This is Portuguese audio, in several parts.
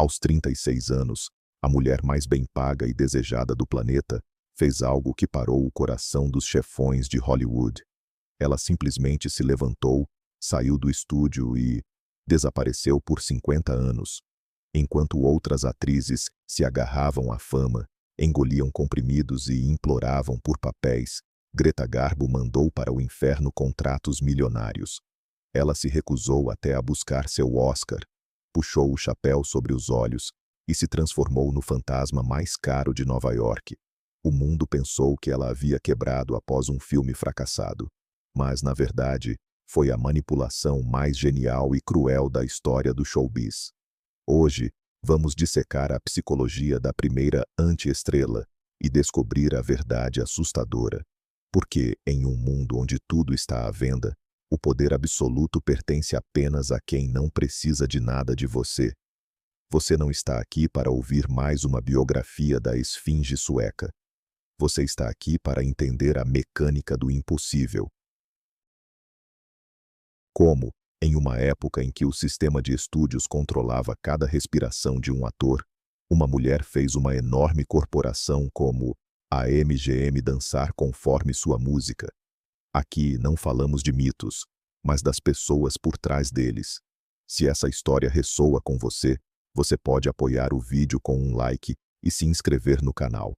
Aos 36 anos, a mulher mais bem paga e desejada do planeta fez algo que parou o coração dos chefões de Hollywood. Ela simplesmente se levantou, saiu do estúdio e desapareceu por 50 anos. Enquanto outras atrizes se agarravam à fama, engoliam comprimidos e imploravam por papéis, Greta Garbo mandou para o inferno contratos milionários. Ela se recusou até a buscar seu Oscar, puxou o chapéu sobre os olhos e se transformou no fantasma mais caro de Nova York. O mundo pensou que ela havia quebrado após um filme fracassado. Mas, na verdade, foi a manipulação mais genial e cruel da história do showbiz. Hoje, vamos dissecar a psicologia da primeira anti-estrela e descobrir a verdade assustadora. Porque, em um mundo onde tudo está à venda, o poder absoluto pertence apenas a quem não precisa de nada de você. Você não está aqui para ouvir mais uma biografia da esfinge sueca. Você está aqui para entender a mecânica do impossível. Como, em uma época em que o sistema de estúdios controlava cada respiração de um ator, uma mulher fez uma enorme corporação como a MGM dançar conforme sua música. Aqui não falamos de mitos, mas das pessoas por trás deles. Se essa história ressoa com você, você pode apoiar o vídeo com um like e se inscrever no canal.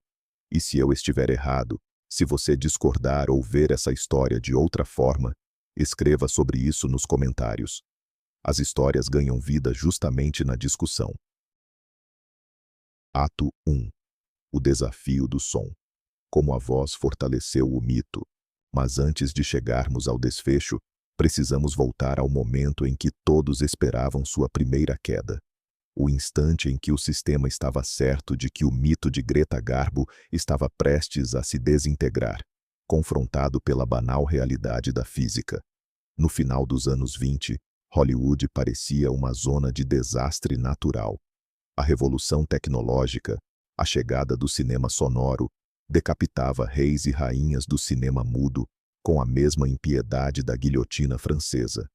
E se eu estiver errado, se você discordar ou ver essa história de outra forma, escreva sobre isso nos comentários. As histórias ganham vida justamente na discussão. Ato 1. O desafio do som. Como a voz fortaleceu o mito. Mas antes de chegarmos ao desfecho, precisamos voltar ao momento em que todos esperavam sua primeira queda. O instante em que o sistema estava certo de que o mito de Greta Garbo estava prestes a se desintegrar, confrontado pela banal realidade da física. No final dos anos 20, Hollywood parecia uma zona de desastre natural. A revolução tecnológica, a chegada do cinema sonoro, decapitava reis e rainhas do cinema mudo com a mesma impiedade da guilhotina francesa.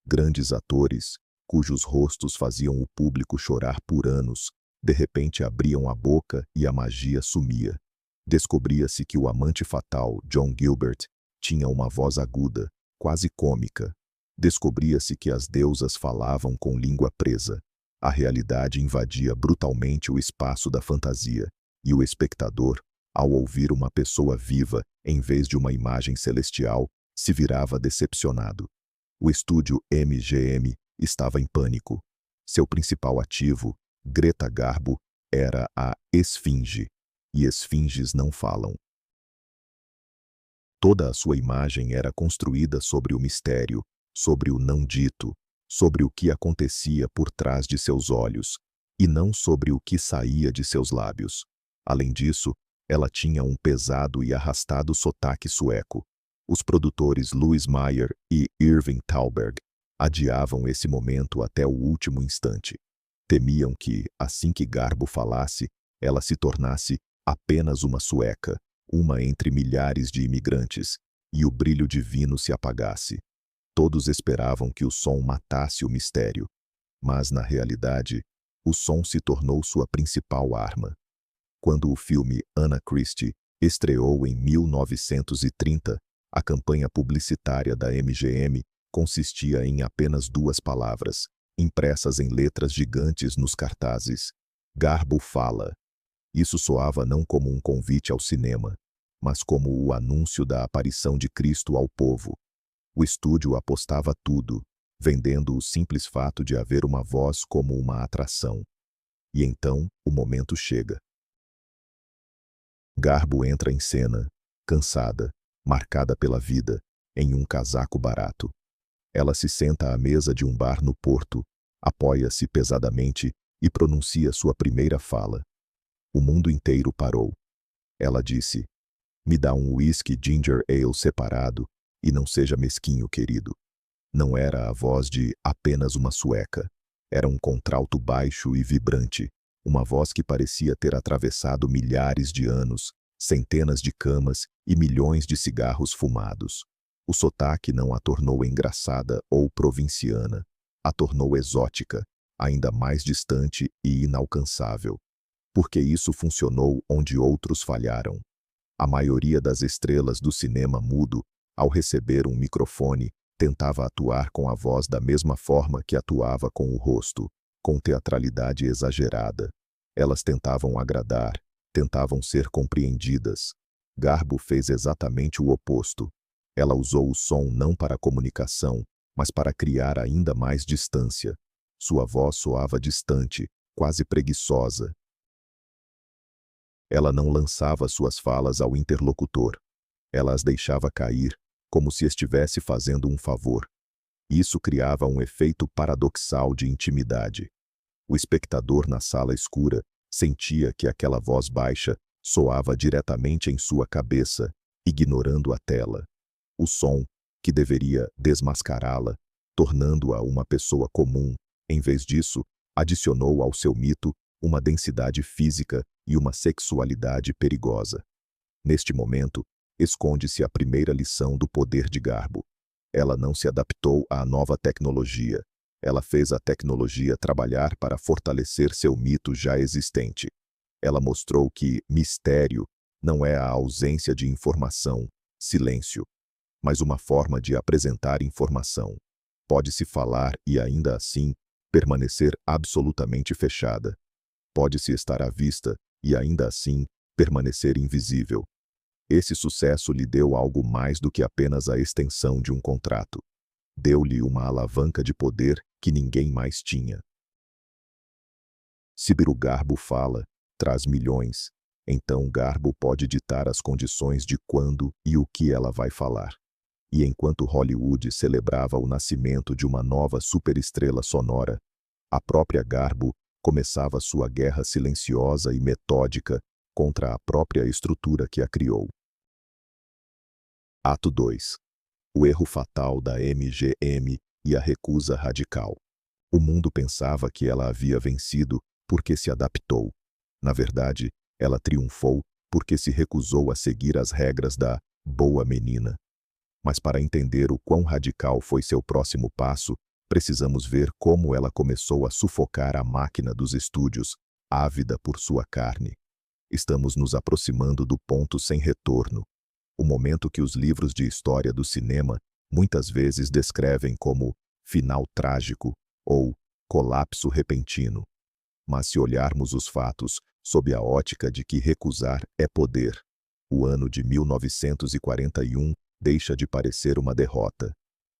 Grandes atores, cujos rostos faziam o público chorar por anos, de repente abriam a boca e a magia sumia. Descobria-se que o amante fatal, John Gilbert, tinha uma voz aguda, quase cômica. Descobria-se que as deusas falavam com língua presa. A realidade invadia brutalmente o espaço da fantasia, e o espectador, ao ouvir uma pessoa viva em vez de uma imagem celestial, se virava decepcionado. O estúdio MGM estava em pânico. Seu principal ativo, Greta Garbo, era a esfinge, e esfinges não falam. Toda a sua imagem era construída sobre o mistério, sobre o não dito, sobre o que acontecia por trás de seus olhos, e não sobre o que saía de seus lábios. Além disso, ela tinha um pesado e arrastado sotaque sueco. Os produtores Louis Mayer e Irving Thalberg adiavam esse momento até o último instante. Temiam que, assim que Garbo falasse, ela se tornasse apenas uma sueca, uma entre milhares de imigrantes, e o brilho divino se apagasse. Todos esperavam que o som matasse o mistério, mas, na realidade, o som se tornou sua principal arma. Quando o filme Anna Christie estreou em 1930, a campanha publicitária da MGM consistia em apenas 2 palavras, impressas em letras gigantes nos cartazes: Garbo fala. Isso soava não como um convite ao cinema, mas como o anúncio da aparição de Cristo ao povo. O estúdio apostava tudo, vendendo o simples fato de haver uma voz como uma atração. E então, o momento chega. Garbo entra em cena, cansada, marcada pela vida, em um casaco barato. Ela se senta à mesa de um bar no Porto, apoia-se pesadamente e pronuncia sua primeira fala. O mundo inteiro parou. Ela disse: "Me dá um whisky ginger ale separado e não seja mesquinho, querido." Não era a voz de apenas uma sueca. Era um contralto baixo e vibrante, uma voz que parecia ter atravessado milhares de anos, centenas de camas e milhões de cigarros fumados. O sotaque não a tornou engraçada ou provinciana, a tornou exótica, ainda mais distante e inalcançável. Porque isso funcionou onde outros falharam. A maioria das estrelas do cinema mudo, ao receber um microfone, tentava atuar com a voz da mesma forma que atuava com o rosto, com teatralidade exagerada. Elas tentavam agradar, tentavam ser compreendidas. Garbo fez exatamente o oposto. Ela usou o som não para comunicação, mas para criar ainda mais distância. Sua voz soava distante, quase preguiçosa. Ela não lançava suas falas ao interlocutor. Ela as deixava cair, como se estivesse fazendo um favor. Isso criava um efeito paradoxal de intimidade. O espectador na sala escura sentia que aquela voz baixa soava diretamente em sua cabeça, ignorando a tela. O som, que deveria desmascará-la, tornando-a uma pessoa comum, em vez disso, adicionou ao seu mito uma densidade física e uma sexualidade perigosa. Neste momento, esconde-se a primeira lição do poder de Garbo. Ela não se adaptou à nova tecnologia. Ela fez a tecnologia trabalhar para fortalecer seu mito já existente. Ela mostrou que mistério não é a ausência de informação, silêncio, mas uma forma de apresentar informação. Pode-se falar e ainda assim permanecer absolutamente fechada. Pode-se estar à vista e ainda assim permanecer invisível. Esse sucesso lhe deu algo mais do que apenas a extensão de um contrato. Deu-lhe uma alavanca de poder que ninguém mais tinha. Se Garbo fala, traz milhões, então Garbo pode ditar as condições de quando e o que ela vai falar. E enquanto Hollywood celebrava o nascimento de uma nova superestrela sonora, a própria Garbo começava sua guerra silenciosa e metódica contra a própria estrutura que a criou. Ato 2. O erro fatal da MGM e a recusa radical. O mundo pensava que ela havia vencido porque se adaptou. Na verdade, ela triunfou porque se recusou a seguir as regras da boa menina. Mas para entender o quão radical foi seu próximo passo, precisamos ver como ela começou a sufocar a máquina dos estúdios, ávida por sua carne. Estamos nos aproximando do ponto sem retorno. O momento que os livros de história do cinema muitas vezes descrevem como final trágico ou colapso repentino. Mas se olharmos os fatos sob a ótica de que recusar é poder, o ano de 1941 deixa de parecer uma derrota.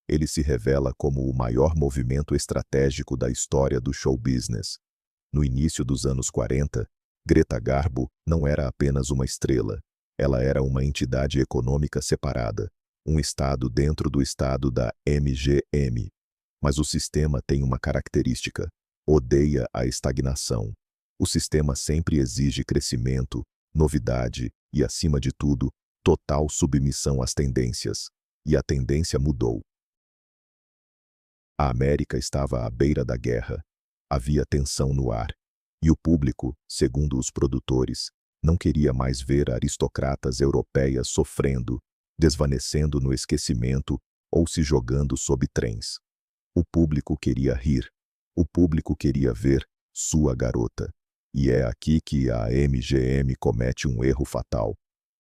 Ele se revela como o maior movimento estratégico da história do show business. No início dos anos 40, Greta Garbo não era apenas uma estrela. Ela era uma entidade econômica separada, um estado dentro do estado da MGM. Mas o sistema tem uma característica: odeia a estagnação. O sistema sempre exige crescimento, novidade e, acima de tudo, total submissão às tendências. E a tendência mudou. A América estava à beira da guerra. Havia tensão no ar. E o público, segundo os produtores, não queria mais ver aristocratas europeias sofrendo, desvanecendo no esquecimento ou se jogando sob trens. O público queria rir. O público queria ver sua garota. E é aqui que a MGM comete um erro fatal.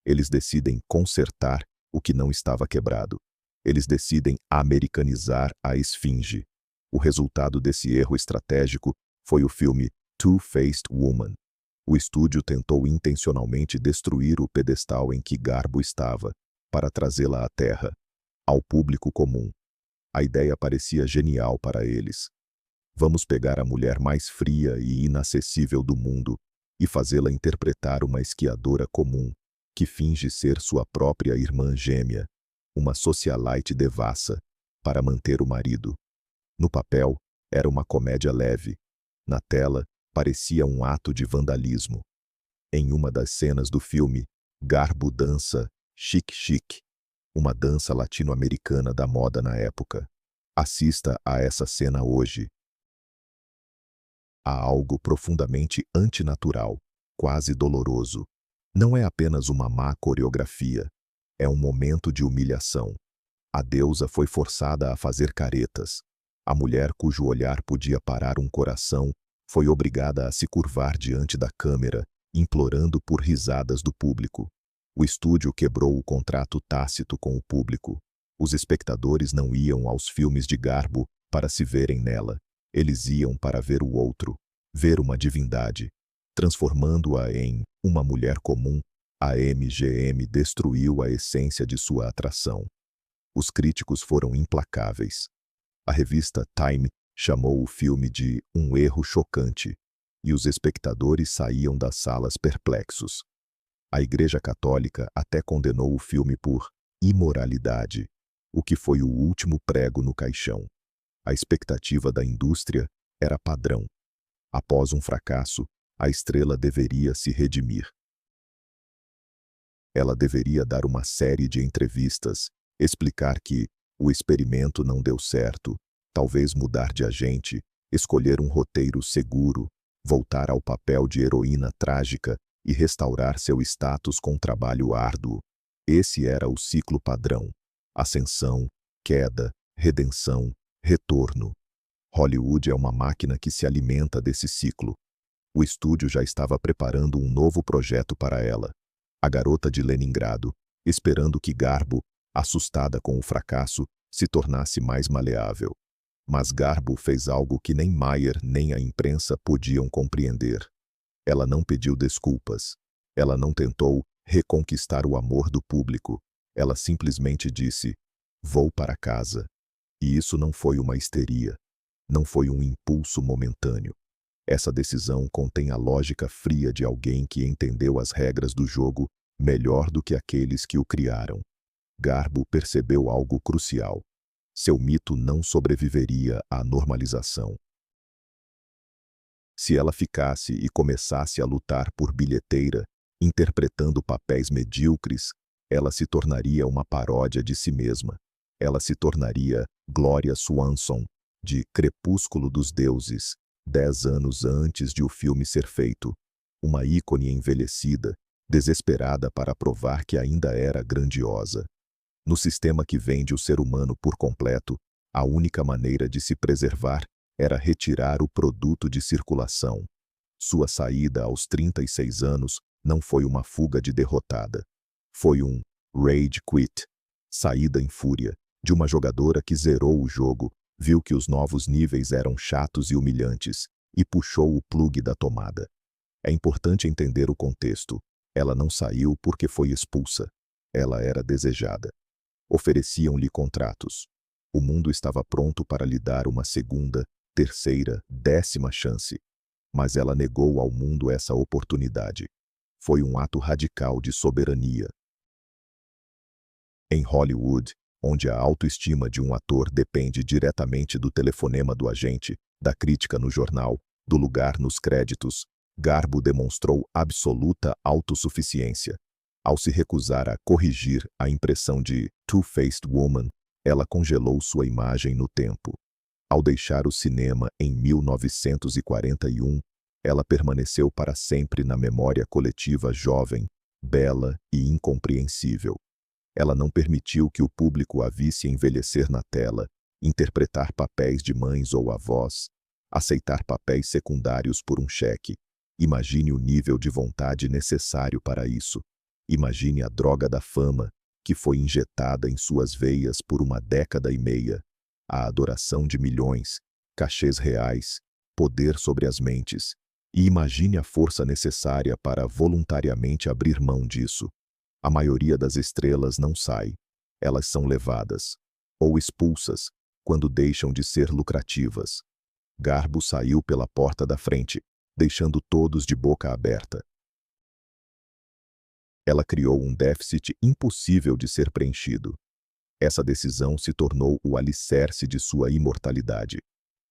Eles decidem consertar o que não estava quebrado. Eles decidem americanizar a esfinge. O resultado desse erro estratégico foi o filme Two-Faced Woman. O estúdio tentou intencionalmente destruir o pedestal em que Garbo estava, para trazê-la à terra, ao público comum. A ideia parecia genial para eles. Vamos pegar a mulher mais fria e inacessível do mundo e fazê-la interpretar uma esquiadora comum, que finge ser sua própria irmã gêmea, uma socialite devassa, para manter o marido. No papel, era uma comédia leve. Na tela, parecia um ato de vandalismo. Em uma das cenas do filme, Garbo dança Chic Chic, uma dança latino-americana da moda na época. Assista a essa cena hoje. Há algo profundamente antinatural, quase doloroso. Não é apenas uma má coreografia, é um momento de humilhação. A deusa foi forçada a fazer caretas. A mulher cujo olhar podia parar um coração foi obrigada a se curvar diante da câmera, implorando por risadas do público. O estúdio quebrou o contrato tácito com o público. Os espectadores não iam aos filmes de Garbo para se verem nela. Eles iam para ver o outro, ver uma divindade. Transformando-a em uma mulher comum, a MGM destruiu a essência de sua atração. Os críticos foram implacáveis. A revista Time chamou o filme de um erro chocante, e os espectadores saíam das salas perplexos. A Igreja Católica até condenou o filme por imoralidade, o que foi o último prego no caixão. A expectativa da indústria era padrão. Após um fracasso, a estrela deveria se redimir. Ela deveria dar uma série de entrevistas, explicar que o experimento não deu certo, talvez mudar de agente, escolher um roteiro seguro, voltar ao papel de heroína trágica e restaurar seu status com trabalho árduo. Esse era o ciclo padrão: ascensão, queda, redenção, retorno. Hollywood é uma máquina que se alimenta desse ciclo. O estúdio já estava preparando um novo projeto para ela. A garota de Leningrado, esperando que Garbo, assustada com o fracasso, se tornasse mais maleável. Mas Garbo fez algo que nem Mayer nem a imprensa podiam compreender. Ela não pediu desculpas. Ela não tentou reconquistar o amor do público. Ela simplesmente disse: "Vou para casa." E isso não foi uma histeria. Não foi um impulso momentâneo. Essa decisão contém a lógica fria de alguém que entendeu as regras do jogo melhor do que aqueles que o criaram. Garbo percebeu algo crucial. Seu mito não sobreviveria à normalização. Se ela ficasse e começasse a lutar por bilheteira, interpretando papéis medíocres, ela se tornaria uma paródia de si mesma. Ela se tornaria Gloria Swanson, de Crepúsculo dos Deuses, 10 anos antes de o filme ser feito. Uma ícone envelhecida, desesperada para provar que ainda era grandiosa. No sistema que vende o ser humano por completo, a única maneira de se preservar era retirar o produto de circulação. Sua saída aos 36 anos não foi uma fuga de derrotada. Foi um rage quit, saída em fúria, de uma jogadora que zerou o jogo, viu que os novos níveis eram chatos e humilhantes, e puxou o plugue da tomada. É importante entender o contexto. Ela não saiu porque foi expulsa. Ela era desejada. Ofereciam-lhe contratos. O mundo estava pronto para lhe dar uma segunda, terceira, 10ª chance. Mas ela negou ao mundo essa oportunidade. Foi um ato radical de soberania. Em Hollywood, onde a autoestima de um ator depende diretamente do telefonema do agente, da crítica no jornal, do lugar nos créditos, Garbo demonstrou absoluta autossuficiência. Ao se recusar a corrigir a impressão de Two-Faced Woman, ela congelou sua imagem no tempo. Ao deixar o cinema em 1941, ela permaneceu para sempre na memória coletiva jovem, bela e incompreensível. Ela não permitiu que o público a visse envelhecer na tela, interpretar papéis de mães ou avós, aceitar papéis secundários por um cheque. Imagine o nível de vontade necessário para isso. Imagine a droga da fama, que foi injetada em suas veias por uma década e meia. A adoração de milhões, cachês reais, poder sobre as mentes. E imagine a força necessária para voluntariamente abrir mão disso. A maioria das estrelas não sai. Elas são levadas, ou expulsas, quando deixam de ser lucrativas. Garbo saiu pela porta da frente, deixando todos de boca aberta. Ela criou um déficit impossível de ser preenchido. Essa decisão se tornou o alicerce de sua imortalidade.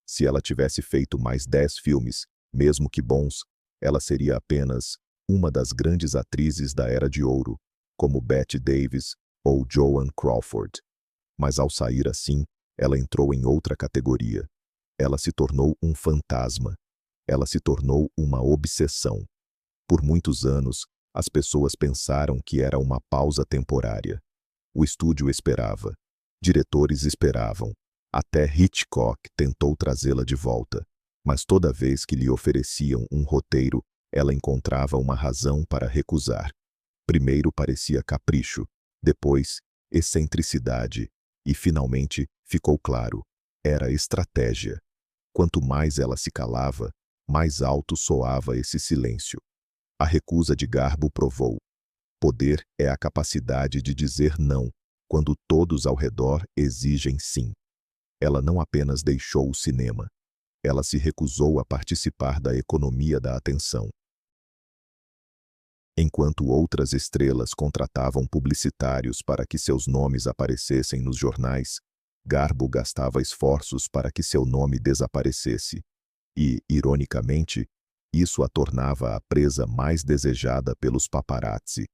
Se ela tivesse feito mais 10 filmes, mesmo que bons, ela seria apenas uma das grandes atrizes da Era de Ouro, como Bette Davis ou Joan Crawford. Mas ao sair assim, ela entrou em outra categoria. Ela se tornou um fantasma. Ela se tornou uma obsessão. Por muitos anos, as pessoas pensaram que era uma pausa temporária. O estúdio esperava. Diretores esperavam. Até Hitchcock tentou trazê-la de volta, mas toda vez que lhe ofereciam um roteiro, ela encontrava uma razão para recusar. Primeiro parecia capricho, depois excentricidade e, finalmente, ficou claro, era estratégia. Quanto mais ela se calava, mais alto soava esse silêncio. A recusa de Garbo provou. Poder é a capacidade de dizer não, quando todos ao redor exigem sim. Ela não apenas deixou o cinema, ela se recusou a participar da economia da atenção. Enquanto outras estrelas contratavam publicitários para que seus nomes aparecessem nos jornais, Garbo gastava esforços para que seu nome desaparecesse. E, ironicamente, isso a tornava a presa mais desejada pelos paparazzi.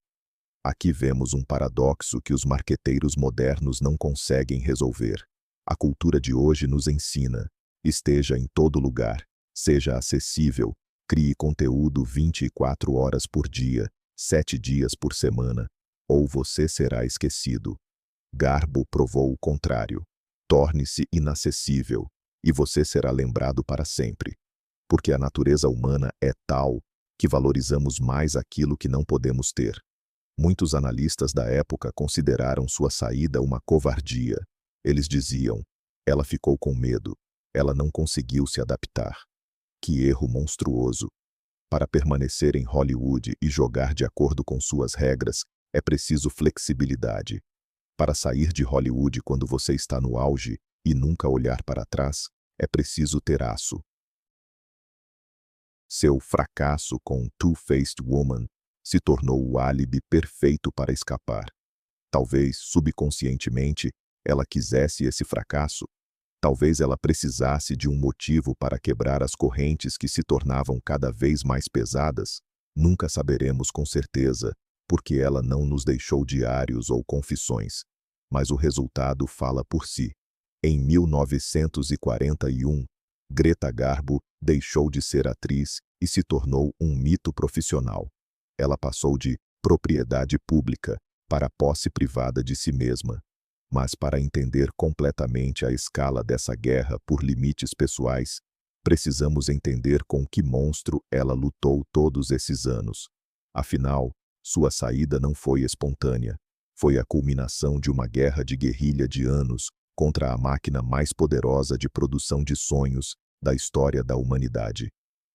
Aqui vemos um paradoxo que os marqueteiros modernos não conseguem resolver. A cultura de hoje nos ensina: esteja em todo lugar, seja acessível, crie conteúdo 24 horas por dia, 7 dias por semana, ou você será esquecido. Garbo provou o contrário. Torne-se inacessível, e você será lembrado para sempre. Porque a natureza humana é tal que valorizamos mais aquilo que não podemos ter. Muitos analistas da época consideraram sua saída uma covardia. Eles diziam: ela ficou com medo, ela não conseguiu se adaptar. Que erro monstruoso! Para permanecer em Hollywood e jogar de acordo com suas regras, é preciso flexibilidade. Para sair de Hollywood quando você está no auge e nunca olhar para trás, é preciso ter aço. Seu fracasso com Two-Faced Woman se tornou o álibi perfeito para escapar. Talvez, subconscientemente, ela quisesse esse fracasso. Talvez ela precisasse de um motivo para quebrar as correntes que se tornavam cada vez mais pesadas. Nunca saberemos com certeza, porque ela não nos deixou diários ou confissões. Mas o resultado fala por si. Em 1941, Greta Garbo deixou de ser atriz e se tornou um mito profissional. Ela passou de propriedade pública para posse privada de si mesma. Mas para entender completamente a escala dessa guerra por limites pessoais, precisamos entender com que monstro ela lutou todos esses anos. Afinal, sua saída não foi espontânea. Foi a culminação de uma guerra de guerrilha de anos contra a máquina mais poderosa de produção de sonhos da história da humanidade.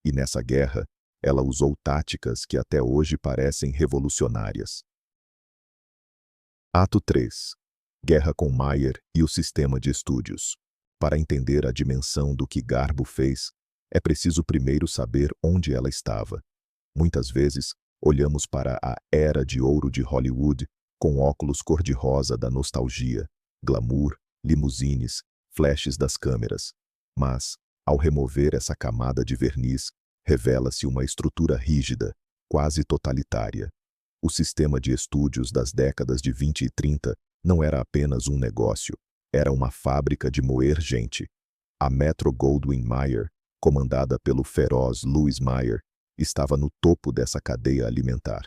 E nessa guerra, ela usou táticas que até hoje parecem revolucionárias. Ato 3. Guerra com Mayer e o sistema de estúdios. Para entender a dimensão do que Garbo fez, é preciso primeiro saber onde ela estava. Muitas vezes, olhamos para a era de ouro de Hollywood com óculos cor-de-rosa da nostalgia, glamour, limusines, flashes das câmeras. Mas, ao remover essa camada de verniz, revela-se uma estrutura rígida, quase totalitária. O sistema de estúdios das décadas de 20 e 30 não era apenas um negócio, era uma fábrica de moer gente. A Metro-Goldwyn-Mayer, comandada pelo feroz Louis Mayer, estava no topo dessa cadeia alimentar.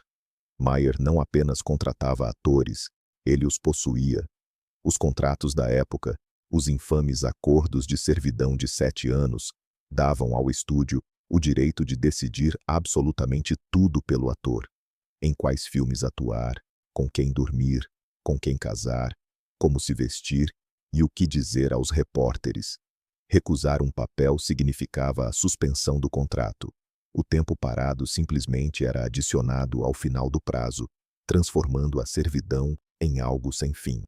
Mayer não apenas contratava atores, ele os possuía. Os contratos da época, os infames acordos de servidão de 7 anos, davam ao estúdio o direito de decidir absolutamente tudo pelo ator. Em quais filmes atuar, com quem dormir, com quem casar, como se vestir e o que dizer aos repórteres. Recusar um papel significava a suspensão do contrato. O tempo parado simplesmente era adicionado ao final do prazo, transformando a servidão em algo sem fim.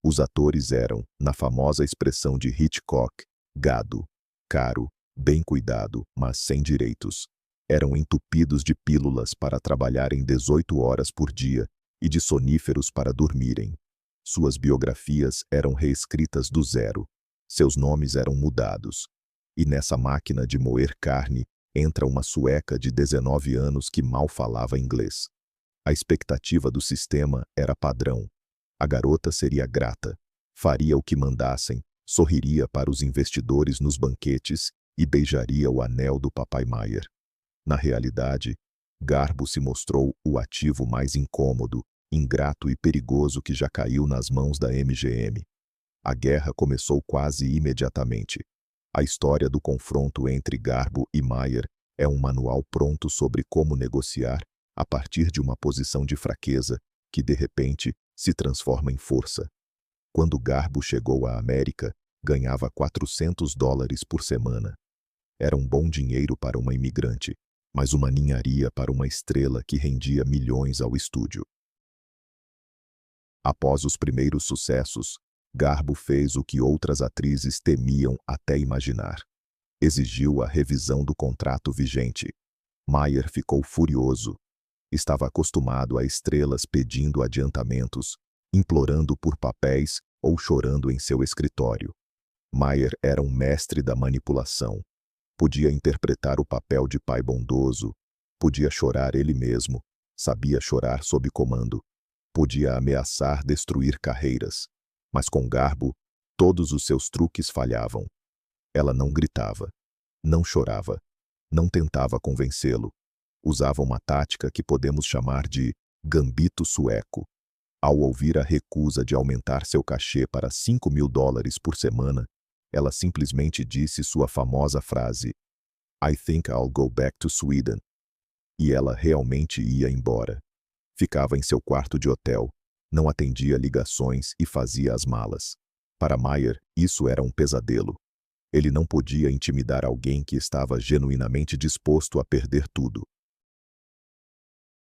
Os atores eram, na famosa expressão de Hitchcock, gado, caro, bem cuidado, mas sem direitos. Eram entupidos de pílulas para trabalharem 18 horas por dia e de soníferos para dormirem. Suas biografias eram reescritas do zero. Seus nomes eram mudados. E nessa máquina de moer carne entra uma sueca de 19 anos que mal falava inglês. A expectativa do sistema era padrão. A garota seria grata, faria o que mandassem, sorriria para os investidores nos banquetes e beijaria o anel do papai Mayer. Na realidade, Garbo se mostrou o ativo mais incômodo, ingrato e perigoso que já caiu nas mãos da MGM. A guerra começou quase imediatamente. A história do confronto entre Garbo e Mayer é um manual pronto sobre como negociar a partir de uma posição de fraqueza que, de repente, se transforma em força. Quando Garbo chegou à América, ganhava $400 por semana. Era um bom dinheiro para uma imigrante, mas uma ninharia para uma estrela que rendia milhões ao estúdio. Após os primeiros sucessos, Garbo fez o que outras atrizes temiam até imaginar. Exigiu a revisão do contrato vigente. Mayer ficou furioso. Estava acostumado a estrelas pedindo adiantamentos, implorando por papéis ou chorando em seu escritório. Mayer era um mestre da manipulação. Podia interpretar o papel de pai bondoso, podia chorar ele mesmo, sabia chorar sob comando, podia ameaçar destruir carreiras. Mas com Garbo, todos os seus truques falhavam. Ela não gritava, não chorava, não tentava convencê-lo. Usava uma tática que podemos chamar de gambito sueco. Ao ouvir a recusa de aumentar seu cachê para $5.000 por semana, ela simplesmente disse sua famosa frase, "I think I'll go back to Sweden." E ela realmente ia embora. Ficava em seu quarto de hotel, não atendia ligações e fazia as malas. Para Mayer, isso era um pesadelo. Ele não podia intimidar alguém que estava genuinamente disposto a perder tudo.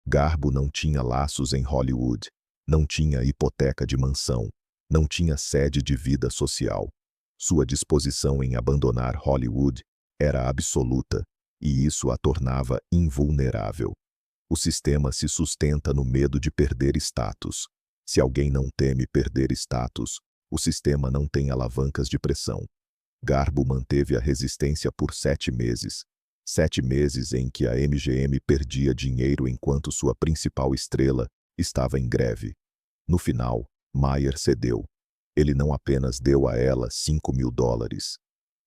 Garbo não tinha laços em Hollywood, não tinha hipoteca de mansão, não tinha sede de vida social. Sua disposição em abandonar Hollywood era absoluta, e isso a tornava invulnerável. O sistema se sustenta no medo de perder status. Se alguém não teme perder status, o sistema não tem alavancas de pressão. Garbo manteve a resistência por 7 meses. 7 meses em que a MGM perdia dinheiro enquanto sua principal estrela estava em greve. No final, Mayer cedeu. Ele não apenas deu a ela $5.000.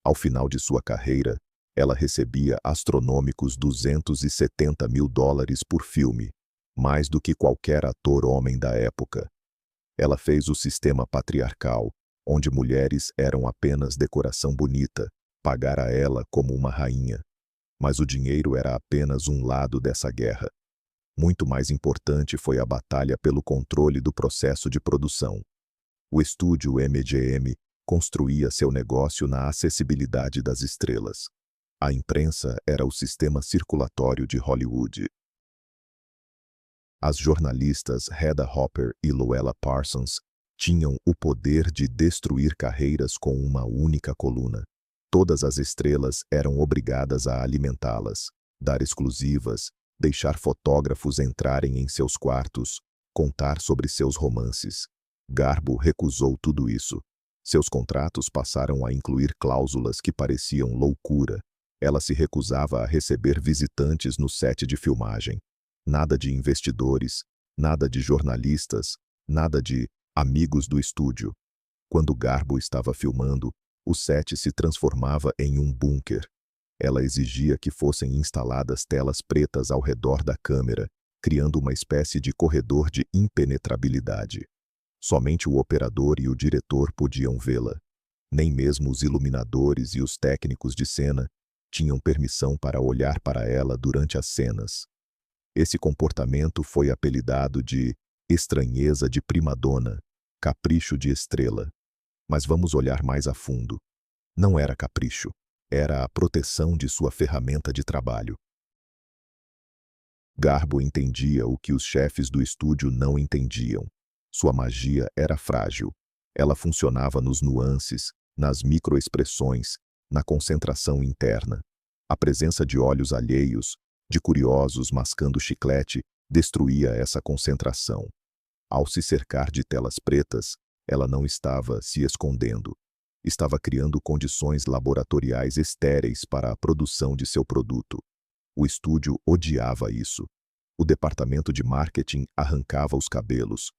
Ao final de sua carreira, ela recebia astronômicos $270.000 por filme, mais do que qualquer ator homem da época. Ela fez o sistema patriarcal, onde mulheres eram apenas decoração bonita, pagar a ela como uma rainha. Mas o dinheiro era apenas um lado dessa guerra. Muito mais importante foi a batalha pelo controle do processo de produção. O estúdio MGM construía seu negócio na acessibilidade das estrelas. A imprensa era o sistema circulatório de Hollywood. As jornalistas Hedda Hopper e Luella Parsons tinham o poder de destruir carreiras com uma única coluna. Todas as estrelas eram obrigadas a alimentá-las, dar exclusivas, deixar fotógrafos entrarem em seus quartos, contar sobre seus romances. Garbo recusou tudo isso. Seus contratos passaram a incluir cláusulas que pareciam loucura. Ela se recusava a receber visitantes no set de filmagem. Nada de investidores, nada de jornalistas, nada de amigos do estúdio. Quando Garbo estava filmando, o set se transformava em um bunker. Ela exigia que fossem instaladas telas pretas ao redor da câmera, criando uma espécie de corredor de impenetrabilidade. Somente o operador e o diretor podiam vê-la. Nem mesmo os iluminadores e os técnicos de cena tinham permissão para olhar para ela durante as cenas. Esse comportamento foi apelidado de estranheza de primadona, capricho de estrela. Mas vamos olhar mais a fundo. Não era capricho, era a proteção de sua ferramenta de trabalho. Garbo entendia o que os chefes do estúdio não entendiam. Sua magia era frágil. Ela funcionava nos nuances, nas microexpressões, na concentração interna. A presença de olhos alheios, de curiosos mascando chiclete, destruía essa concentração. Ao se cercar de telas pretas, ela não estava se escondendo. Estava criando condições laboratoriais estéreis para a produção de seu produto. O estúdio odiava isso. O departamento de marketing arrancava os cabelos.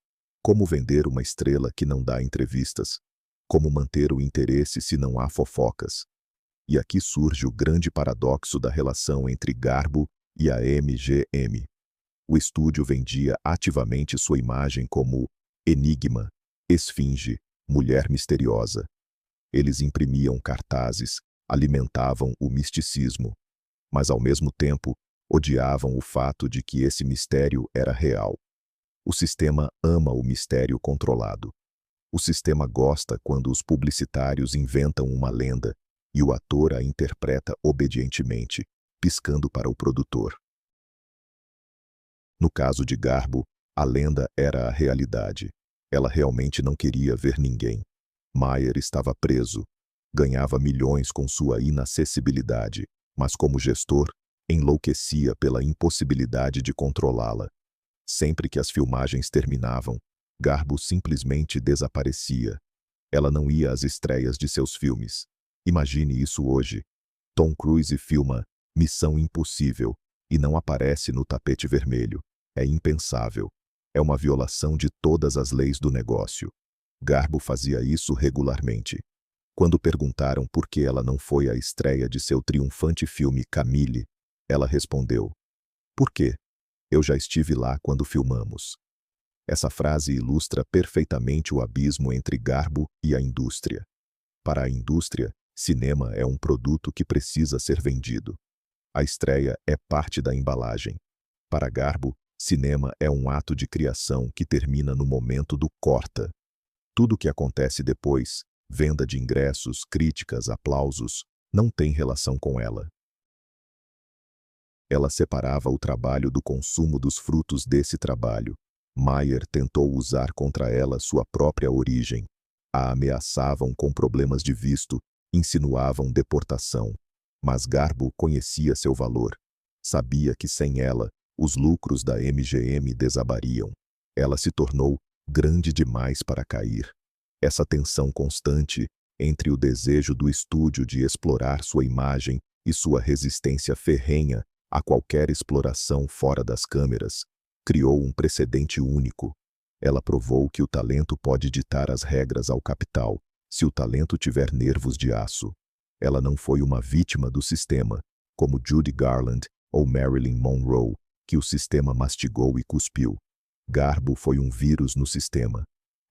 Como vender uma estrela que não dá entrevistas? Como manter o interesse se não há fofocas? E aqui surge o grande paradoxo da relação entre Garbo e a MGM. O estúdio vendia ativamente sua imagem como enigma, esfinge, mulher misteriosa. Eles imprimiam cartazes, alimentavam o misticismo, mas ao mesmo tempo odiavam o fato de que esse mistério era real. O sistema ama o mistério controlado. O sistema gosta quando os publicitários inventam uma lenda e o ator a interpreta obedientemente, piscando para o produtor. No caso de Garbo, a lenda era a realidade. Ela realmente não queria ver ninguém. Mayer estava preso. Ganhava milhões com sua inacessibilidade, mas como gestor, enlouquecia pela impossibilidade de controlá-la. Sempre que as filmagens terminavam, Garbo simplesmente desaparecia. Ela não ia às estreias de seus filmes. Imagine isso hoje. Tom Cruise filma Missão Impossível e não aparece no tapete vermelho. É impensável. É uma violação de todas as leis do negócio. Garbo fazia isso regularmente. Quando perguntaram por que ela não foi à estreia de seu triunfante filme Camille, ela respondeu: "Por quê? Eu já estive lá quando filmamos." Essa frase ilustra perfeitamente o abismo entre Garbo e a indústria. Para a indústria, cinema é um produto que precisa ser vendido. A estreia é parte da embalagem. Para Garbo, cinema é um ato de criação que termina no momento do corta. Tudo o que acontece depois, venda de ingressos, críticas, aplausos, não tem relação com ela. Ela separava o trabalho do consumo dos frutos desse trabalho. Mayer tentou usar contra ela sua própria origem. A ameaçavam com problemas de visto, insinuavam deportação. Mas Garbo conhecia seu valor. Sabia que sem ela, os lucros da MGM desabariam. Ela se tornou grande demais para cair. Essa tensão constante entre o desejo do estúdio de explorar sua imagem e sua resistência ferrenha a qualquer exploração fora das câmeras, criou um precedente único. Ela provou que o talento pode ditar as regras ao capital, se o talento tiver nervos de aço. Ela não foi uma vítima do sistema, como Judy Garland ou Marilyn Monroe, que o sistema mastigou e cuspiu. Garbo foi um vírus no sistema.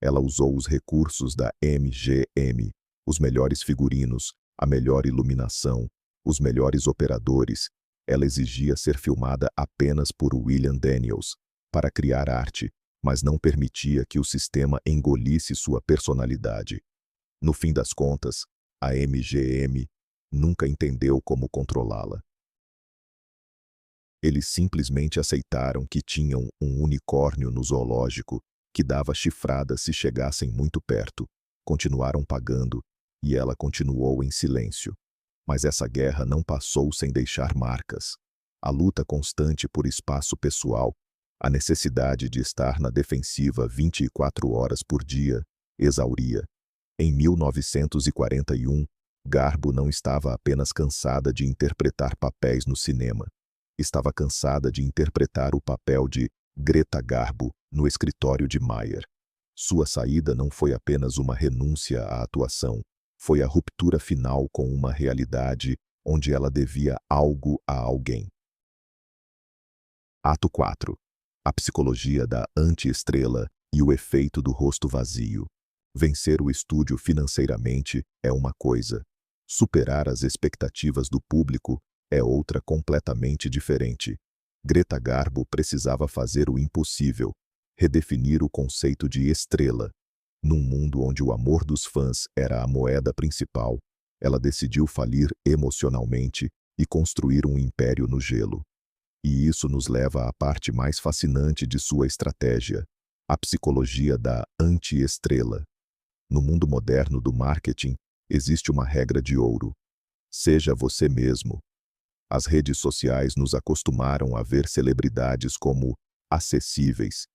Ela usou os recursos da MGM, os melhores figurinos, a melhor iluminação, os melhores operadores. Ela exigia ser filmada apenas por William Daniels, para criar arte, mas não permitia que o sistema engolisse sua personalidade. No fim das contas, a MGM nunca entendeu como controlá-la. Eles simplesmente aceitaram que tinham um unicórnio no zoológico que dava chifradas se chegassem muito perto. Continuaram pagando, e ela continuou em silêncio. Mas essa guerra não passou sem deixar marcas. A luta constante por espaço pessoal, a necessidade de estar na defensiva 24 horas por dia, exauria. Em 1941, Garbo não estava apenas cansada de interpretar papéis no cinema. Estava cansada de interpretar o papel de Greta Garbo no escritório de Mayer. Sua saída não foi apenas uma renúncia à atuação, foi a ruptura final com uma realidade onde ela devia algo a alguém. Ato 4. A psicologia da anti-estrela e o efeito do rosto vazio. Vencer o estúdio financeiramente é uma coisa. Superar as expectativas do público é outra completamente diferente. Greta Garbo precisava fazer o impossível, redefinir o conceito de estrela. Num mundo onde o amor dos fãs era a moeda principal, ela decidiu falir emocionalmente e construir um império no gelo. E isso nos leva à parte mais fascinante de sua estratégia, a psicologia da anti-estrela. No mundo moderno do marketing, existe uma regra de ouro. Seja você mesmo. As redes sociais nos acostumaram a ver celebridades como acessíveis.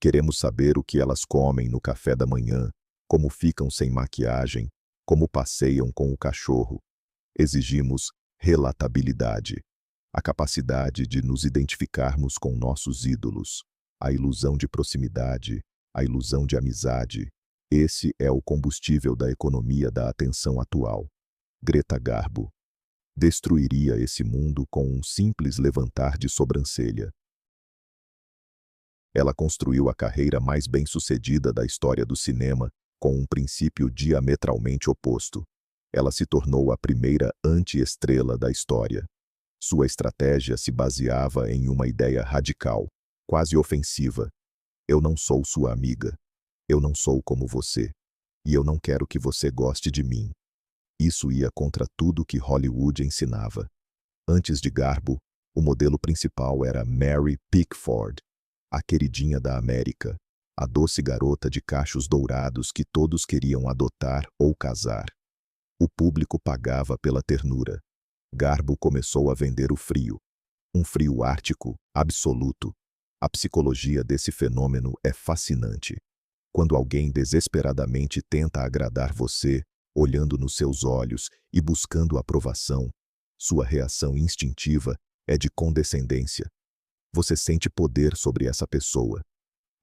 Queremos saber o que elas comem no café da manhã, como ficam sem maquiagem, como passeiam com o cachorro. Exigimos relatabilidade, a capacidade de nos identificarmos com nossos ídolos, a ilusão de proximidade, a ilusão de amizade. Esse é o combustível da economia da atenção atual. Greta Garbo destruiria esse mundo com um simples levantar de sobrancelha. Ela construiu a carreira mais bem-sucedida da história do cinema com um princípio diametralmente oposto. Ela se tornou a primeira anti-estrela da história. Sua estratégia se baseava em uma ideia radical, quase ofensiva. Eu não sou sua amiga. Eu não sou como você. E eu não quero que você goste de mim. Isso ia contra tudo que Hollywood ensinava. Antes de Garbo, o modelo principal era Mary Pickford, a queridinha da América, a doce garota de cachos dourados que todos queriam adotar ou casar. O público pagava pela ternura. Garbo começou a vender o frio. Um frio ártico, absoluto. A psicologia desse fenômeno é fascinante. Quando alguém desesperadamente tenta agradar você, olhando nos seus olhos e buscando aprovação, sua reação instintiva é de condescendência. Você sente poder sobre essa pessoa.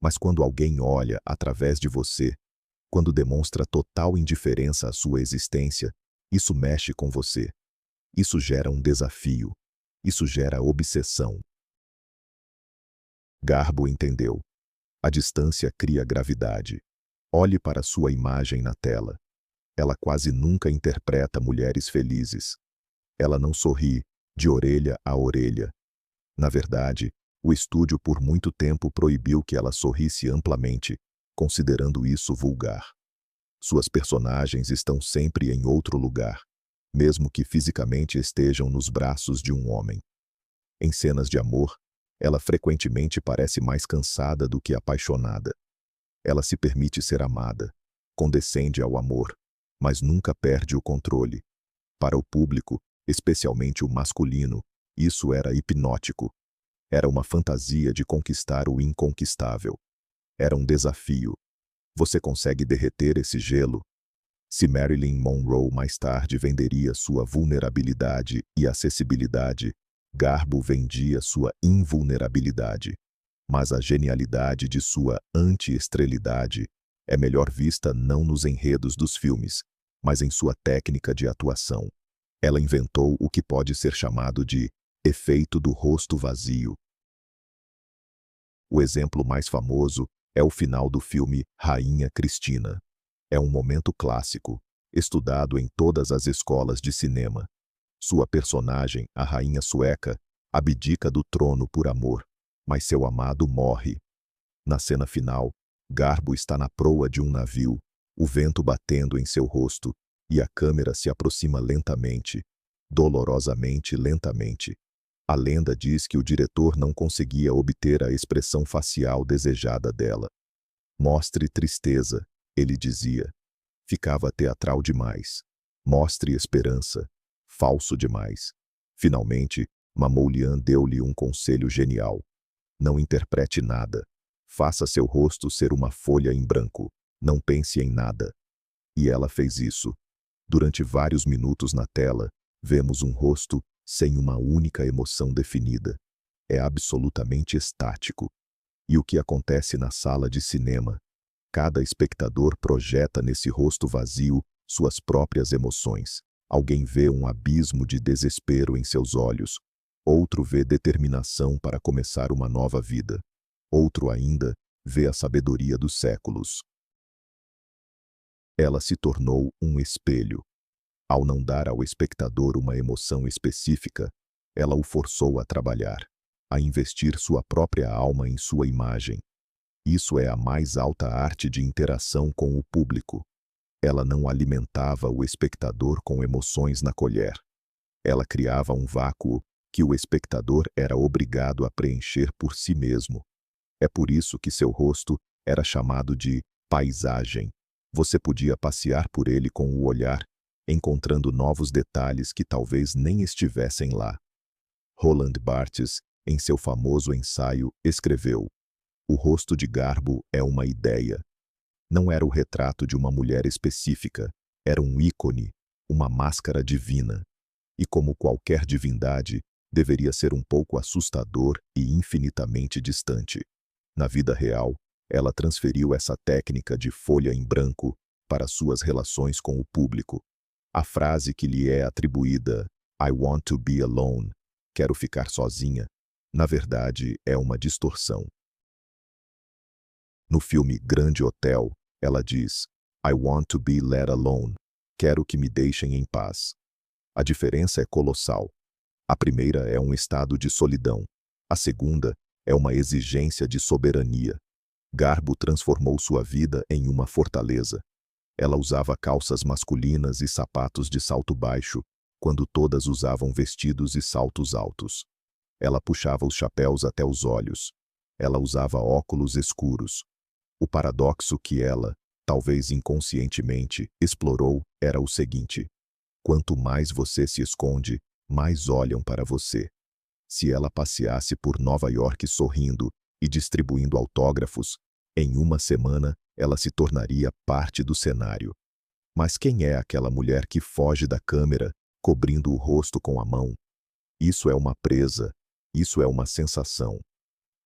Mas quando alguém olha através de você, quando demonstra total indiferença à sua existência, isso mexe com você. Isso gera um desafio. Isso gera obsessão. Garbo entendeu. A distância cria gravidade. Olhe para sua imagem na tela. Ela quase nunca interpreta mulheres felizes. Ela não sorri, de orelha a orelha. Na verdade, o estúdio por muito tempo proibiu que ela sorrisse amplamente, considerando isso vulgar. Suas personagens estão sempre em outro lugar, mesmo que fisicamente estejam nos braços de um homem. Em cenas de amor, ela frequentemente parece mais cansada do que apaixonada. Ela se permite ser amada, condescende ao amor, mas nunca perde o controle. Para o público, especialmente o masculino, isso era hipnótico. Era uma fantasia de conquistar o inconquistável. Era um desafio. Você consegue derreter esse gelo? Se Marilyn Monroe mais tarde venderia sua vulnerabilidade e acessibilidade, Garbo vendia sua invulnerabilidade. Mas a genialidade de sua anti-estrelidade é melhor vista não nos enredos dos filmes, mas em sua técnica de atuação. Ela inventou o que pode ser chamado de efeito do rosto vazio. O exemplo mais famoso é o final do filme Rainha Cristina. É um momento clássico, estudado em todas as escolas de cinema. Sua personagem, a rainha sueca, abdica do trono por amor, mas seu amado morre. Na cena final, Garbo está na proa de um navio, o vento batendo em seu rosto, e a câmera se aproxima lentamente, dolorosamente lentamente. A lenda diz que o diretor não conseguia obter a expressão facial desejada dela. Mostre tristeza, ele dizia. Ficava teatral demais. Mostre esperança. Falso demais. Finalmente, Mamoulian deu-lhe um conselho genial. Não interprete nada. Faça seu rosto ser uma folha em branco. Não pense em nada. E ela fez isso. Durante vários minutos na tela, vemos um rosto sem uma única emoção definida. É absolutamente estático. E o que acontece na sala de cinema? Cada espectador projeta nesse rosto vazio suas próprias emoções. Alguém vê um abismo de desespero em seus olhos. Outro vê determinação para começar uma nova vida. Outro ainda vê a sabedoria dos séculos. Ela se tornou um espelho. Ao não dar ao espectador uma emoção específica, ela o forçou a trabalhar, a investir sua própria alma em sua imagem. Isso é a mais alta arte de interação com o público. Ela não alimentava o espectador com emoções na colher. Ela criava um vácuo que o espectador era obrigado a preencher por si mesmo. É por isso que seu rosto era chamado de paisagem. Você podia passear por ele com o olhar, encontrando novos detalhes que talvez nem estivessem lá. Roland Barthes, em seu famoso ensaio, escreveu: o rosto de Garbo é uma ideia. Não era o retrato de uma mulher específica, era um ícone, uma máscara divina. E como qualquer divindade, deveria ser um pouco assustador e infinitamente distante. Na vida real, ela transferiu essa técnica de folha em branco para suas relações com o público. A frase que lhe é atribuída, I want to be alone, quero ficar sozinha, na verdade é uma distorção. No filme Grande Hotel, ela diz, I want to be let alone. Quero que me deixem em paz. A diferença é colossal. A primeira é um estado de solidão. A segunda é uma exigência de soberania. Garbo transformou sua vida em uma fortaleza. Ela usava calças masculinas e sapatos de salto baixo, quando todas usavam vestidos e saltos altos. Ela puxava os chapéus até os olhos. Ela usava óculos escuros. O paradoxo que ela, talvez inconscientemente, explorou era o seguinte: quanto mais você se esconde, mais olham para você. Se ela passeasse por Nova York sorrindo e distribuindo autógrafos, em uma semana ela se tornaria parte do cenário. Mas quem é aquela mulher que foge da câmera, cobrindo o rosto com a mão? Isso é uma presa. Isso é uma sensação.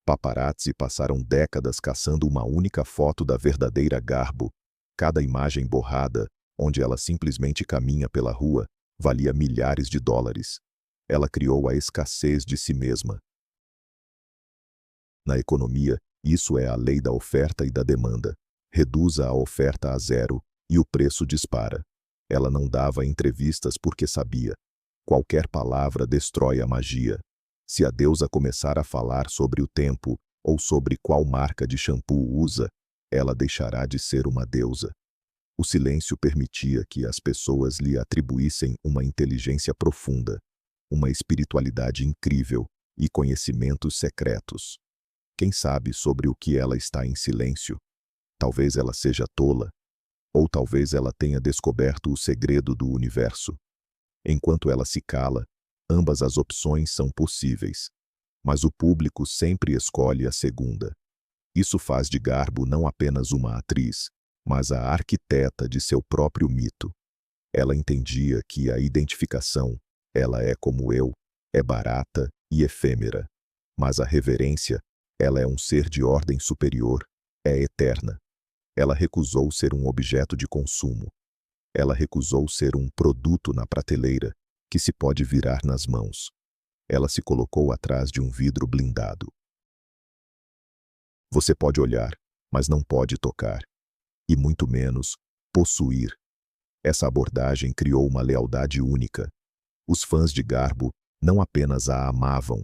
Paparazzi passaram décadas caçando uma única foto da verdadeira Garbo. Cada imagem borrada, onde ela simplesmente caminha pela rua, valia milhares de dólares. Ela criou a escassez de si mesma. Na economia, isso é a lei da oferta e da demanda. Reduza a oferta a zero e o preço dispara. Ela não dava entrevistas porque sabia. Qualquer palavra destrói a magia. Se a deusa começar a falar sobre o tempo ou sobre qual marca de shampoo usa, ela deixará de ser uma deusa. O silêncio permitia que as pessoas lhe atribuíssem uma inteligência profunda, uma espiritualidade incrível e conhecimentos secretos. Quem sabe sobre o que ela está em silêncio? Talvez ela seja tola, ou talvez ela tenha descoberto o segredo do universo. Enquanto ela se cala, ambas as opções são possíveis. Mas o público sempre escolhe a segunda. Isso faz de Garbo não apenas uma atriz, mas a arquiteta de seu próprio mito. Ela entendia que a identificação, ela é como eu, é barata e efêmera. Mas a reverência, ela é um ser de ordem superior, é eterna. Ela recusou ser um objeto de consumo. Ela recusou ser um produto na prateleira, que se pode virar nas mãos. Ela se colocou atrás de um vidro blindado. Você pode olhar, mas não pode tocar. E muito menos, possuir. Essa abordagem criou uma lealdade única. Os fãs de Garbo não apenas a amavam,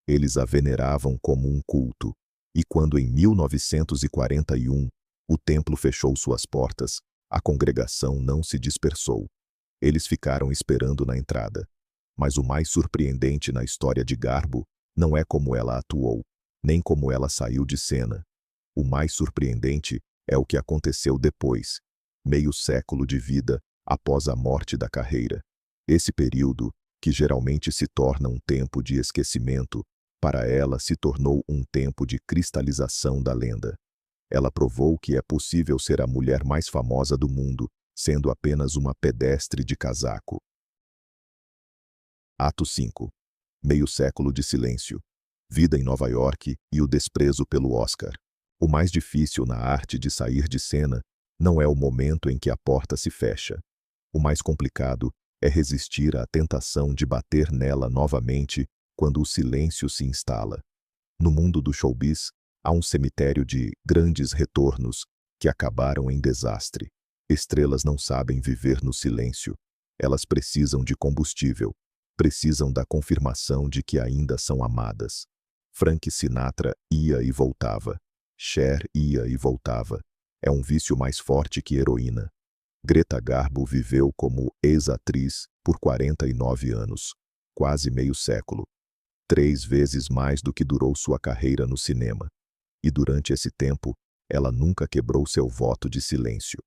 eles a veneravam como um culto. E quando em 1941, o templo fechou suas portas, a congregação não se dispersou. Eles ficaram esperando na entrada. Mas o mais surpreendente na história de Garbo não é como ela atuou, nem como ela saiu de cena. O mais surpreendente é o que aconteceu depois, meio século de vida após a morte da carreira. Esse período, que geralmente se torna um tempo de esquecimento, para ela se tornou um tempo de cristalização da lenda. Ela provou que é possível ser a mulher mais famosa do mundo, sendo apenas uma pedestre de casaco. Ato 5. Meio século de silêncio. Vida em Nova York e o desprezo pelo Oscar. O mais difícil na arte de sair de cena não é o momento em que a porta se fecha. O mais complicado é resistir à tentação de bater nela novamente quando o silêncio se instala. No mundo do showbiz, há um cemitério de grandes retornos que acabaram em desastre. Estrelas não sabem viver no silêncio. Elas precisam de combustível. Precisam da confirmação de que ainda são amadas. Frank Sinatra ia e voltava. Cher ia e voltava. É um vício mais forte que heroína. Greta Garbo viveu como ex-atriz por 49 anos, quase meio século. 3 vezes mais do que durou sua carreira no cinema. E durante esse tempo, ela nunca quebrou seu voto de silêncio.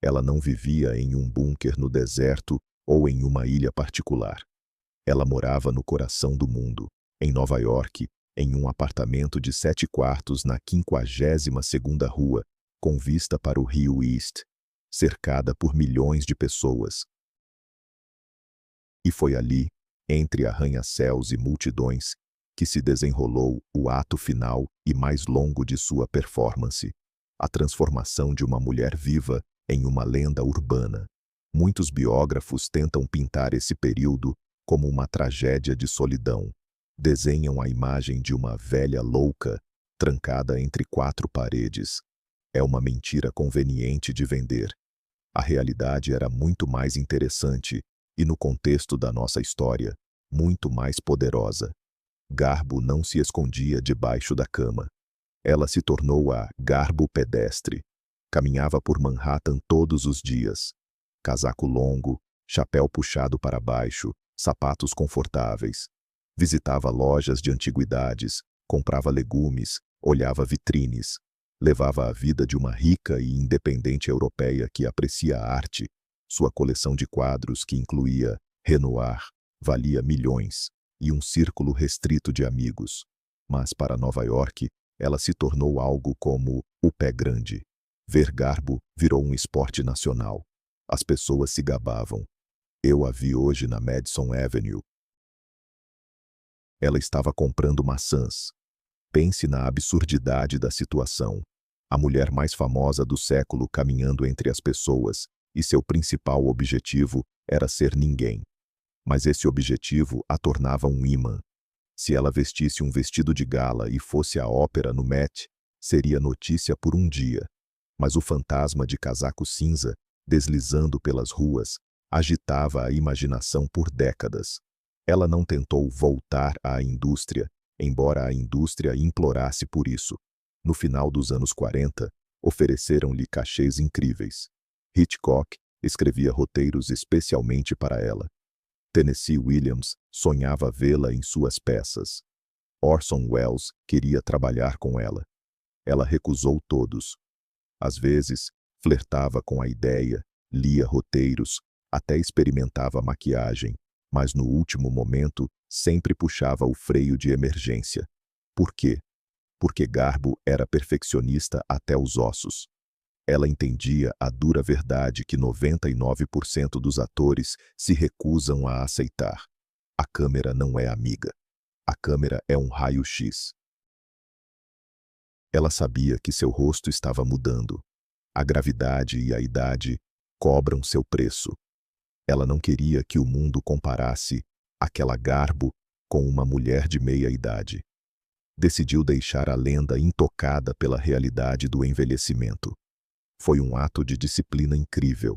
Ela não vivia em um bunker no deserto ou em uma ilha particular. Ela morava no coração do mundo, em Nova York, em um apartamento de 7 quartos na 52ª rua, com vista para o Rio East, cercada por milhões de pessoas. E foi ali, entre arranha-céus e multidões, que se desenrolou o ato final e mais longo de sua performance, a transformação de uma mulher viva em uma lenda urbana. Muitos biógrafos tentam pintar esse período como uma tragédia de solidão. Desenham a imagem de uma velha louca, trancada entre 4 paredes. É uma mentira conveniente de vender. A realidade era muito mais interessante e, no contexto da nossa história, muito mais poderosa. Garbo não se escondia debaixo da cama. Ela se tornou a Garbo pedestre. Caminhava por Manhattan todos os dias. Casaco longo, chapéu puxado para baixo, sapatos confortáveis. Visitava lojas de antiguidades, comprava legumes, olhava vitrines. Levava a vida de uma rica e independente europeia que aprecia a arte. Sua coleção de quadros, que incluía Renoir, valia milhões, e um círculo restrito de amigos. Mas para Nova York, ela se tornou algo como o pé grande. Ver Garbo virou um esporte nacional. As pessoas se gabavam. Eu a vi hoje na Madison Avenue. Ela estava comprando maçãs. Pense na absurdidade da situação. A mulher mais famosa do século caminhando entre as pessoas, e seu principal objetivo era ser ninguém. Mas esse objetivo a tornava um imã. Se ela vestisse um vestido de gala e fosse à ópera no Met, seria notícia por um dia. Mas o fantasma de casaco cinza, deslizando pelas ruas, agitava a imaginação por décadas. Ela não tentou voltar à indústria, embora a indústria implorasse por isso. No final dos anos 40, ofereceram-lhe cachês incríveis. Hitchcock escrevia roteiros especialmente para ela. Tennessee Williams sonhava vê-la em suas peças. Orson Welles queria trabalhar com ela. Ela recusou todos. Às vezes, flertava com a ideia, lia roteiros, até experimentava maquiagem, mas no último momento sempre puxava o freio de emergência. Por quê? Porque Garbo era perfeccionista até os ossos. Ela entendia a dura verdade que 99% dos atores se recusam a aceitar. A câmera não é amiga. A câmera é um raio-x. Ela sabia que seu rosto estava mudando. A gravidade e a idade cobram seu preço. Ela não queria que o mundo comparasse aquela Garbo com uma mulher de meia-idade. Decidiu deixar a lenda intocada pela realidade do envelhecimento. Foi um ato de disciplina incrível.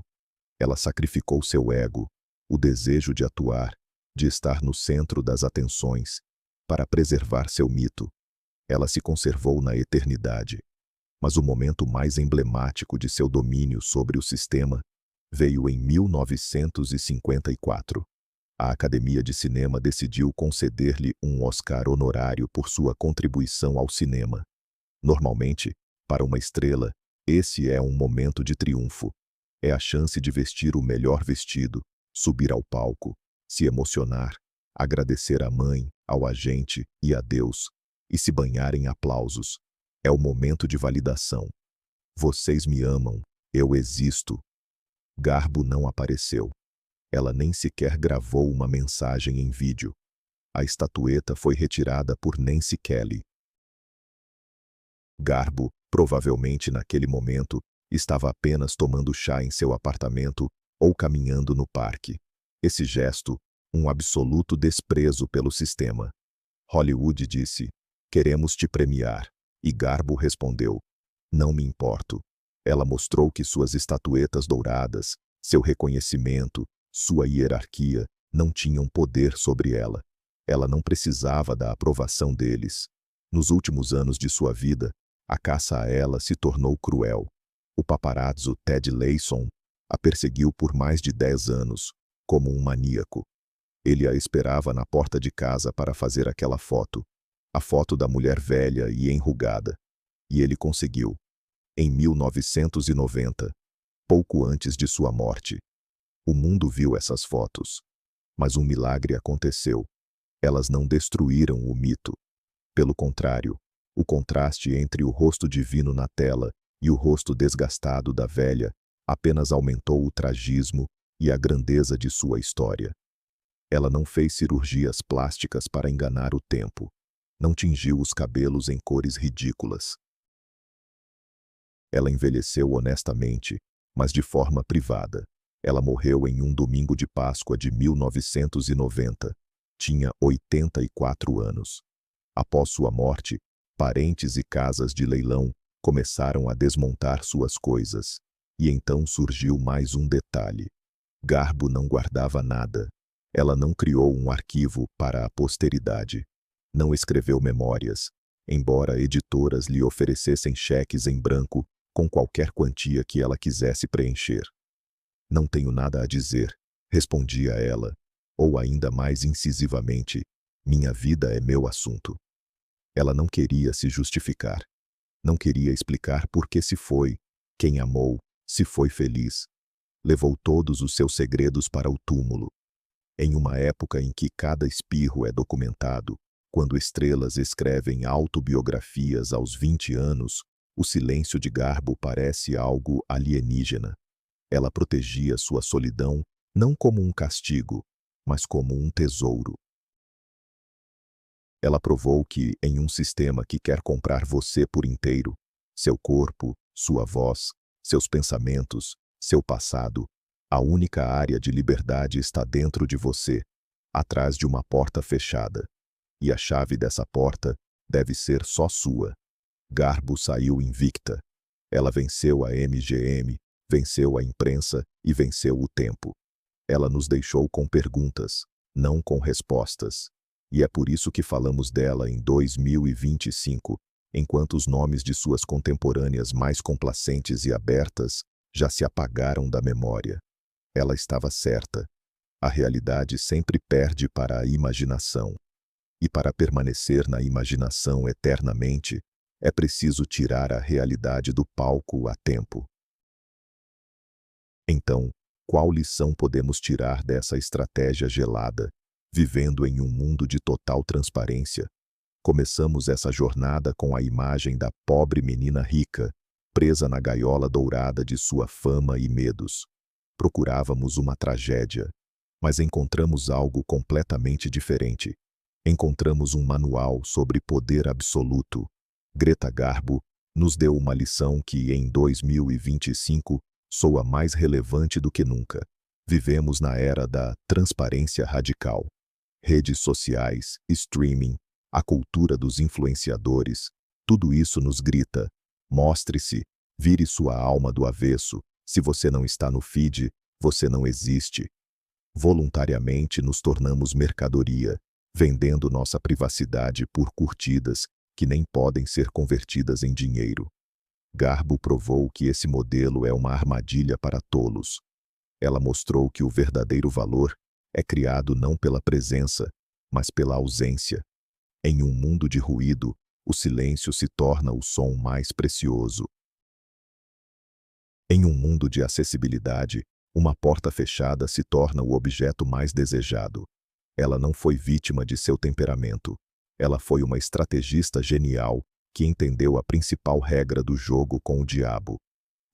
Ela sacrificou seu ego, o desejo de atuar, de estar no centro das atenções, para preservar seu mito. Ela se conservou na eternidade. Mas o momento mais emblemático de seu domínio sobre o sistema veio em 1954. A Academia de Cinema decidiu conceder-lhe um Oscar honorário por sua contribuição ao cinema. Normalmente, para uma estrela, esse é um momento de triunfo. É a chance de vestir o melhor vestido, subir ao palco, se emocionar, agradecer à mãe, ao agente e a Deus, e se banhar em aplausos. É o momento de validação. Vocês me amam, eu existo. Garbo não apareceu. Ela nem sequer gravou uma mensagem em vídeo. A estatueta foi retirada por Nancy Kelly. Garbo, provavelmente naquele momento, estava apenas tomando chá em seu apartamento ou caminhando no parque. Esse gesto, um absoluto desprezo pelo sistema. Hollywood disse: "Queremos te premiar." E Garbo respondeu: "Não me importo." Ela mostrou que suas estatuetas douradas, seu reconhecimento, sua hierarquia, não tinham poder sobre ela. Ela não precisava da aprovação deles. Nos últimos anos de sua vida, a caça a ela se tornou cruel. O paparazzo Ted Layson a perseguiu por mais de 10 anos, como um maníaco. Ele a esperava na porta de casa para fazer aquela foto, a foto da mulher velha e enrugada. E ele conseguiu. Em 1990, pouco antes de sua morte. O mundo viu essas fotos. Mas um milagre aconteceu. Elas não destruíram o mito. Pelo contrário, o contraste entre o rosto divino na tela e o rosto desgastado da velha apenas aumentou o tragismo e a grandeza de sua história. Ela não fez cirurgias plásticas para enganar o tempo. Não tingiu os cabelos em cores ridículas. Ela envelheceu honestamente, mas de forma privada. Ela morreu em um domingo de Páscoa de 1990. Tinha 84 anos. Após sua morte, parentes e casas de leilão começaram a desmontar suas coisas. E então surgiu mais um detalhe. Garbo não guardava nada. Ela não criou um arquivo para a posteridade. Não escreveu memórias, embora editoras lhe oferecessem cheques em branco com qualquer quantia que ela quisesse preencher. Não tenho nada a dizer, respondia ela, ou ainda mais incisivamente, minha vida é meu assunto. Ela não queria se justificar. Não queria explicar por que se foi, quem amou, se foi feliz. Levou todos os seus segredos para o túmulo. Em uma época em que cada espirro é documentado, quando estrelas escrevem autobiografias aos 20 anos, o silêncio de Garbo parece algo alienígena. Ela protegia sua solidão não como um castigo, mas como um tesouro. Ela provou que, em um sistema que quer comprar você por inteiro, seu corpo, sua voz, seus pensamentos, seu passado, a única área de liberdade está dentro de você, atrás de uma porta fechada. E a chave dessa porta deve ser só sua. Garbo saiu invicta. Ela venceu a MGM, venceu a imprensa e venceu o tempo. Ela nos deixou com perguntas, não com respostas. E é por isso que falamos dela em 2025, enquanto os nomes de suas contemporâneas mais complacentes e abertas já se apagaram da memória. Ela estava certa. A realidade sempre perde para a imaginação. E para permanecer na imaginação eternamente, é preciso tirar a realidade do palco a tempo. Então, qual lição podemos tirar dessa estratégia gelada, vivendo em um mundo de total transparência? Começamos essa jornada com a imagem da pobre menina rica, presa na gaiola dourada de sua fama e medos. Procurávamos uma tragédia, mas encontramos algo completamente diferente. Encontramos um manual sobre poder absoluto. Greta Garbo nos deu uma lição que, em 2025, soa mais relevante do que nunca. Vivemos na era da transparência radical. Redes sociais, streaming, a cultura dos influenciadores, tudo isso nos grita: mostre-se, vire sua alma do avesso. Se você não está no feed, você não existe. Voluntariamente nos tornamos mercadoria, vendendo nossa privacidade por curtidas que nem podem ser convertidas em dinheiro. Garbo provou que esse modelo é uma armadilha para tolos. Ela mostrou que o verdadeiro valor é criado não pela presença, mas pela ausência. Em um mundo de ruído, o silêncio se torna o som mais precioso. Em um mundo de acessibilidade, uma porta fechada se torna o objeto mais desejado. Ela não foi vítima de seu temperamento. Ela foi uma estrategista genial que entendeu a principal regra do jogo com o diabo.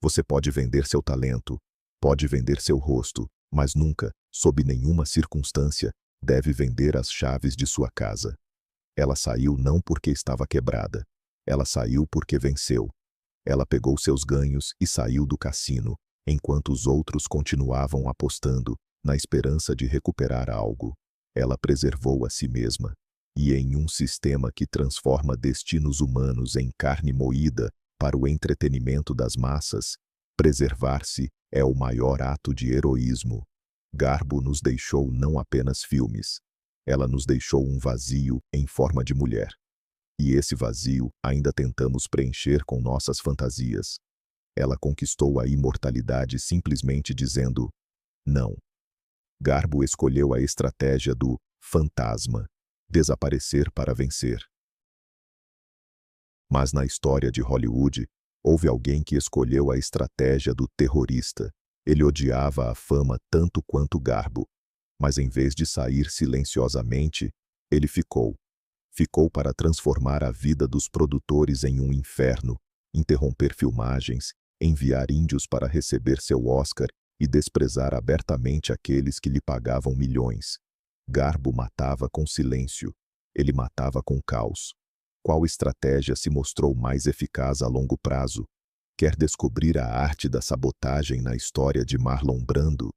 Você pode vender seu talento, pode vender seu rosto, mas nunca, sob nenhuma circunstância, deve vender as chaves de sua casa. Ela saiu não porque estava quebrada. Ela saiu porque venceu. Ela pegou seus ganhos e saiu do cassino, enquanto os outros continuavam apostando, na esperança de recuperar algo. Ela preservou a si mesma. E em um sistema que transforma destinos humanos em carne moída para o entretenimento das massas, preservar-se é o maior ato de heroísmo. Garbo nos deixou não apenas filmes. Ela nos deixou um vazio em forma de mulher. E esse vazio ainda tentamos preencher com nossas fantasias. Ela conquistou a imortalidade simplesmente dizendo não. Garbo escolheu a estratégia do fantasma, desaparecer para vencer. Mas na história de Hollywood, houve alguém que escolheu a estratégia do terrorista. Ele odiava a fama tanto quanto Garbo, mas em vez de sair silenciosamente, ele ficou. Ficou para transformar a vida dos produtores em um inferno, interromper filmagens, enviar índios para receber seu Oscar e desprezar abertamente aqueles que lhe pagavam milhões. Garbo matava com silêncio. Ele matava com caos. Qual estratégia se mostrou mais eficaz a longo prazo? Quer descobrir a arte da sabotagem na história de Marlon Brando?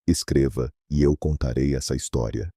Escreva, e eu contarei essa história.